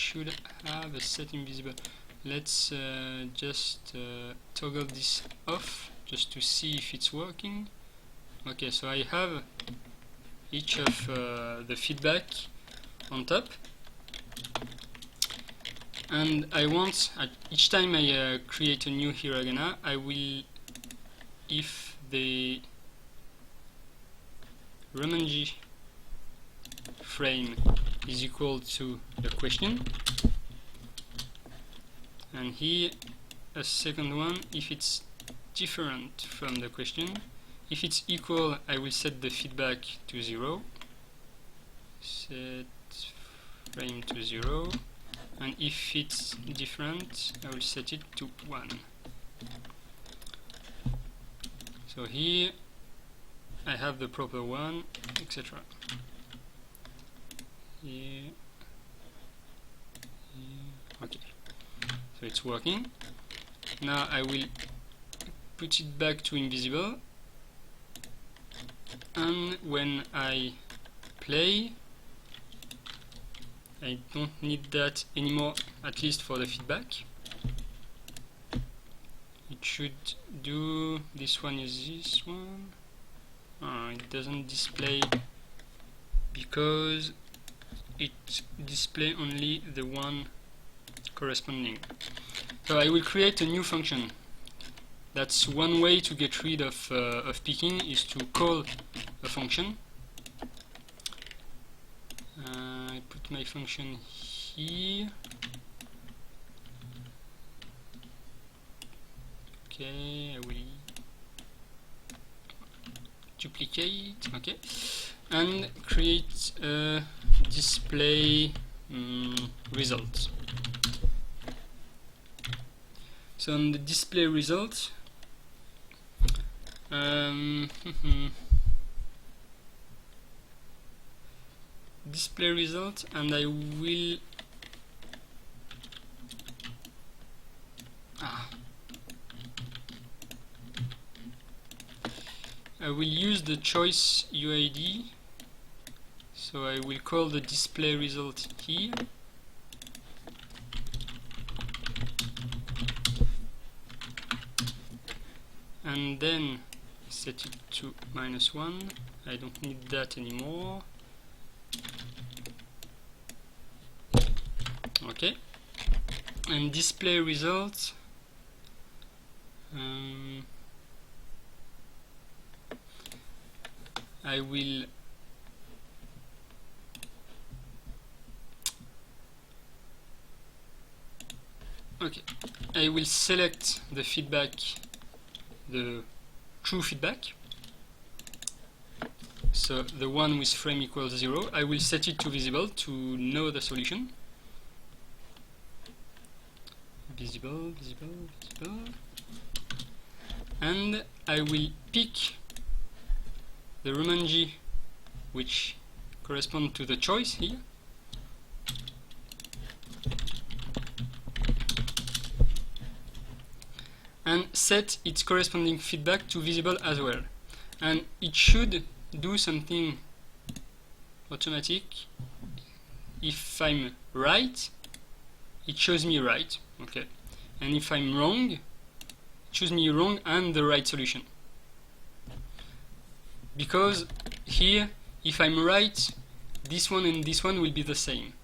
should have a set invisible. Let's just toggle this off just to see if it's working. Okay, so I have each of the feedback on top, and I want each time I create a new hiragana, I will, if the Romanji frame is equal to the question, and here a second one if it's different from the question. If it's equal, I will set the feedback to 0, set frame to 0, and if it's different, I will set it to 1. So here I have the proper one, etc. Here, okay, so it's working. Now I will put it back to invisible, and when I play, I don't need that anymore, at least for the feedback. It should do, this one is this one. It doesn't display because it displays only the one corresponding. So I will create a new function. That's one way to get rid of picking, is to call a function. I put my function here. Okay, I will duplicate, okay, and create a display result. So on the display result, display result, and I will use the choice UID. So I will call the display result here, and then set it to -1. I don't need that anymore. Okay, and display result, I will select the feedback, the true feedback, so the one with frame equals 0. I will set it to visible to know the solution. Visible, visible, visible, and I will pick the Romanji which correspond to the choice here, and set its corresponding feedback to visible as well. And it should do something automatic. If I'm right, it shows me right, okay, and if I'm wrong, it shows me wrong and the right solution. Because here, if I'm right, this one and this one will be the same.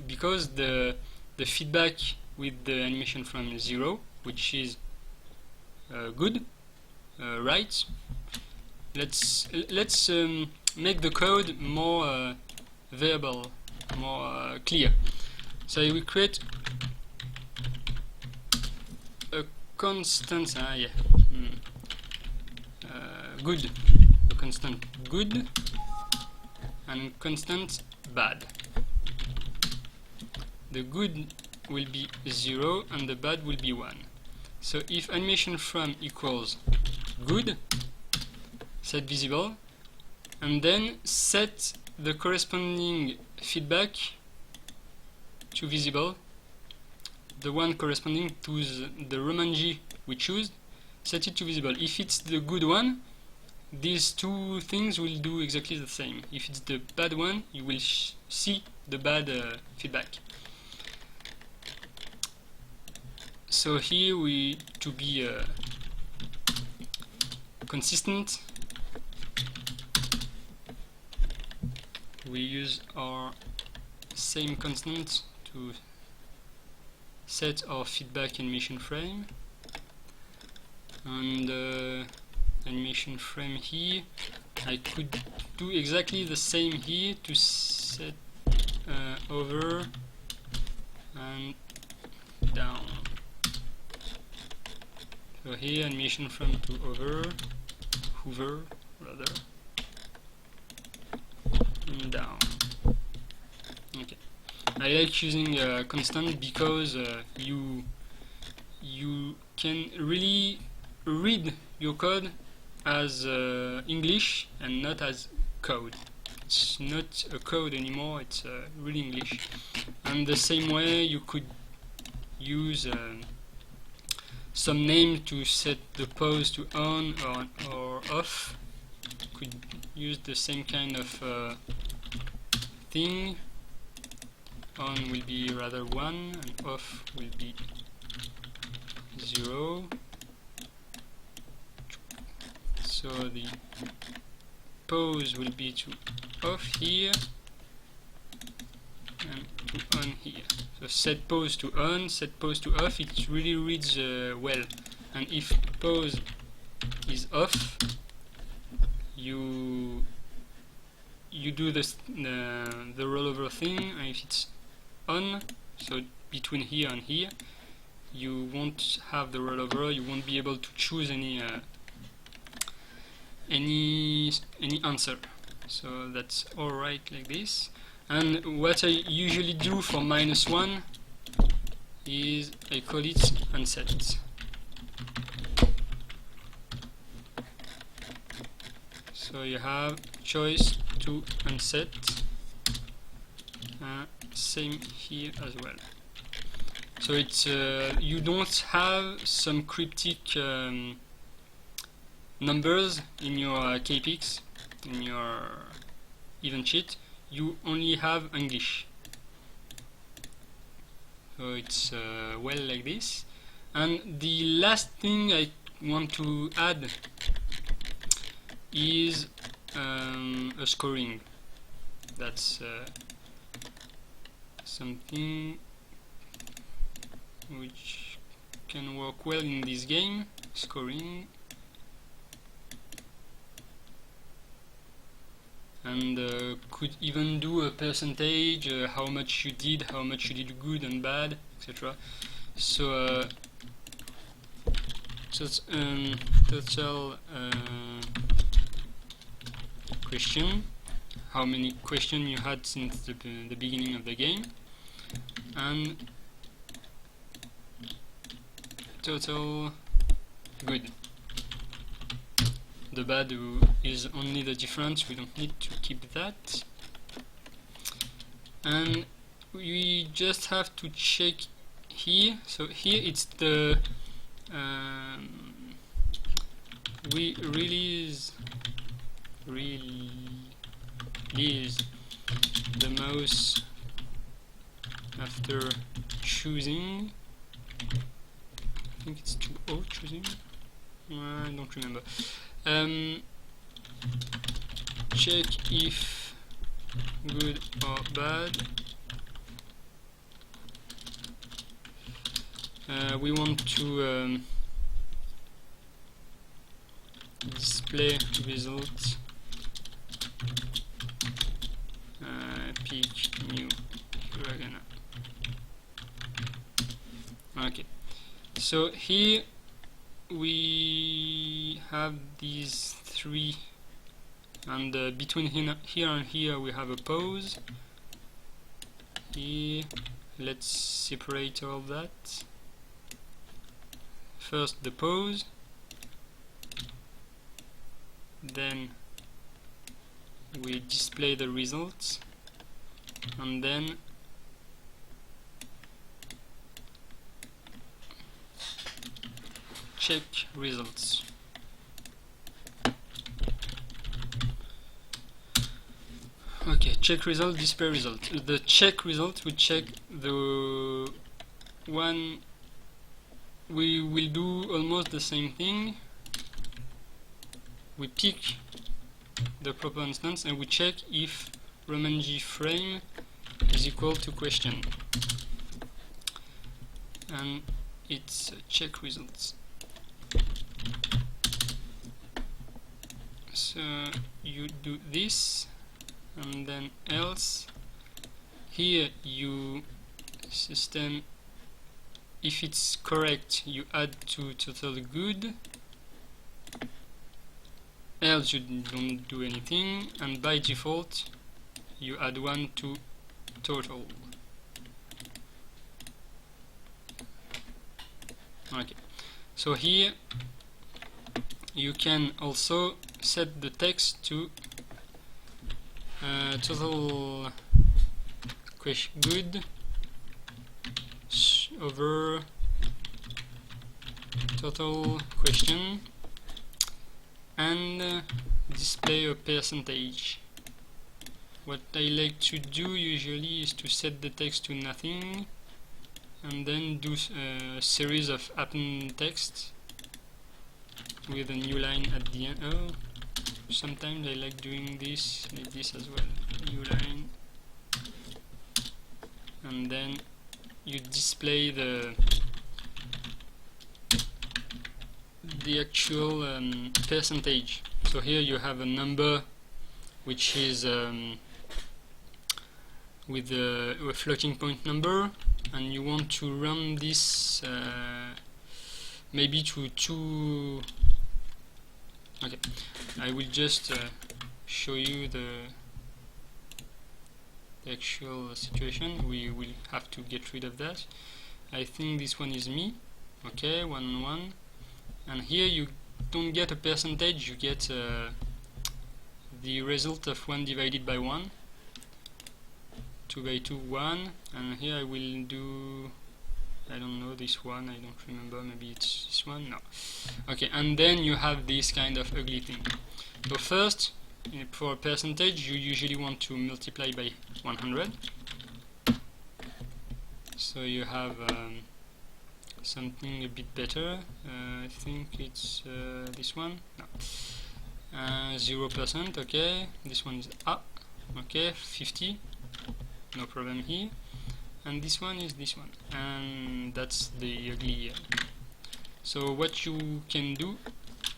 Because the feedback with the animation from 0, which is good, right. Let's make the code more verbal, more clear. So I will create a constant, good, a constant good, and constant bad. The good will be 0 and the bad will be 1. So if animation from equals good, set visible, and then set the corresponding feedback to visible, the one corresponding to the Romanji we choose, set it to visible. If it's the good one, these two things will do exactly the same. If it's the bad one, you will see the bad feedback. So here we, to be consistent, we use our same constant to set our feedback animation frame, and animation frame here I could do exactly the same here to set over and down. So here animation frame to hover rather, and down. Okay, I like using constant because you can really read your code as English and not as code. It's not a code anymore, it's real English. And the same way you could use some name to set the pose to on or off. Could use the same kind of thing. On will be rather 1 and off will be 0. So the pose will be to off here and to on here. So set pose to on, set pose to off, it really reads well. And if pose is off, you do this, the rollover thing, and if it's on, so between here and here, you won't have the rollover, you won't be able to choose any answer. So that's alright like this. And what I usually do for -1 is I call it unset. So you have choice to unset. Same here as well. So it's you don't have some cryptic numbers in your kpix, in your event sheet. You only have English. So it's well like this. And the last thing I want to add is a scoring. That's something which can work well in this game. Scoring. And could even do a percentage, how much you did good and bad, etc. So total question, how many questions you had since the beginning of the game, and total good. The bad is only the difference, we don't need to keep that. And we just have to check here. So here it's the we release the mouse after choosing. I think it's 2-0 choosing. I don't remember. Check if good or bad. We want to display results. Pick new hiragana. Okay, so here we have these three, and between here and here we have a pause. Here, let's separate all that. First the pause, then we display the results, and then check results. Okay, check result, display result. The check result will check the one. We will do almost the same thing. We pick the proper instance and we check if Roman G frame is equal to question, and it's check results. So you do this and then else. Here you system, if it's correct you add to total good, else you don't do anything, and by default you add 1 to total. Okay, so here you can also set the text to total good over total question, and display a percentage. What I like to do usually is to set the text to nothing and then do a series of append text with a new line at the end. Oh, sometimes I like doing this like this as well. New line, and then you display the actual percentage. So here you have a number which is with a floating point number, and you want to run this maybe to 2. Okay, I will just show you the actual situation. We will have to get rid of that. I think this one is me. Okay, 1 1, and here you don't get a percentage, you get the result of 1 divided by 1. 2 by 2, 1, and here I will do, I don't know, this one, I don't remember, maybe it's this one, no. Okay, and then you have this kind of ugly thing. So first, for a percentage, you usually want to multiply by 100. So you have something a bit better. I think it's this one. No. 0%. Okay, this one is okay, 50. No problem here. And this one is this one, and that's the ugly. So what you can do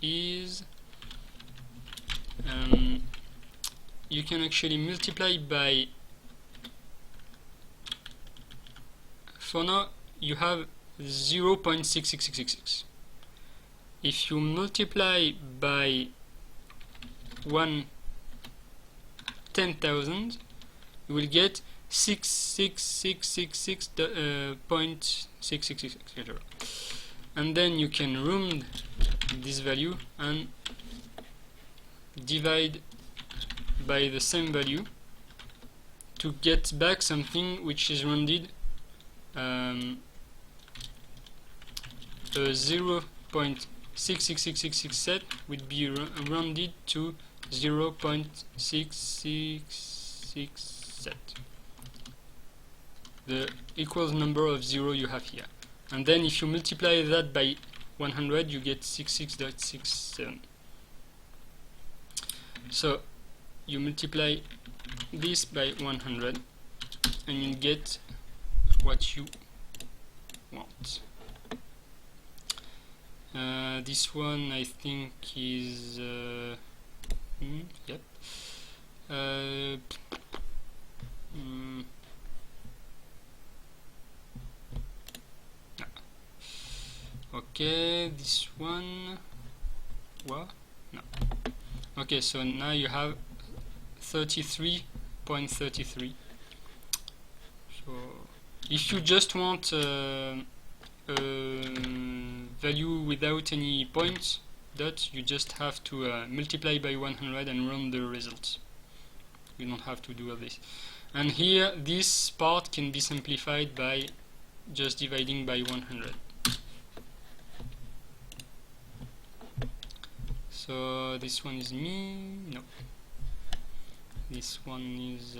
is you can actually multiply by, for now you have 0.66666. If you multiply by 10,000, you will get 66666.666, etc. And then you can round this value and divide by the same value to get back something which is rounded. A 0.66666 set would be rounded to 0.666 set, the equals number of 0 you have here. And then if you multiply that by 100, you get 66.67. So you multiply this by 100 and you get what you want. This one I think is yep. Okay, this one. What? No. Okay, so now you have 33.33. So if you just want value without any points, you just have to multiply by 100 and run the results. You don't have to do all this. And here, this part can be simplified by just dividing by 100. So this one is me. No. This one is